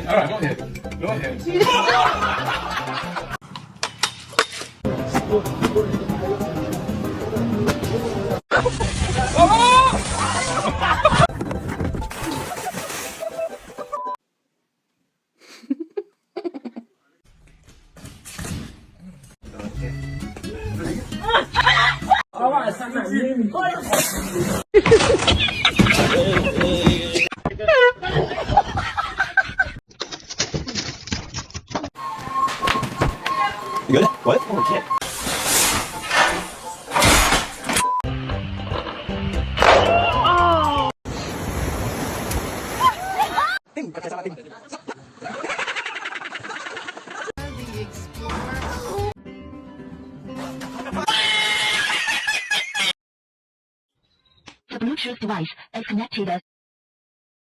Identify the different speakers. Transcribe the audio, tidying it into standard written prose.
Speaker 1: Alright, go ahead. Go ahead.
Speaker 2: You good? What? Oh shit.
Speaker 3: The Bluetooth device is connected.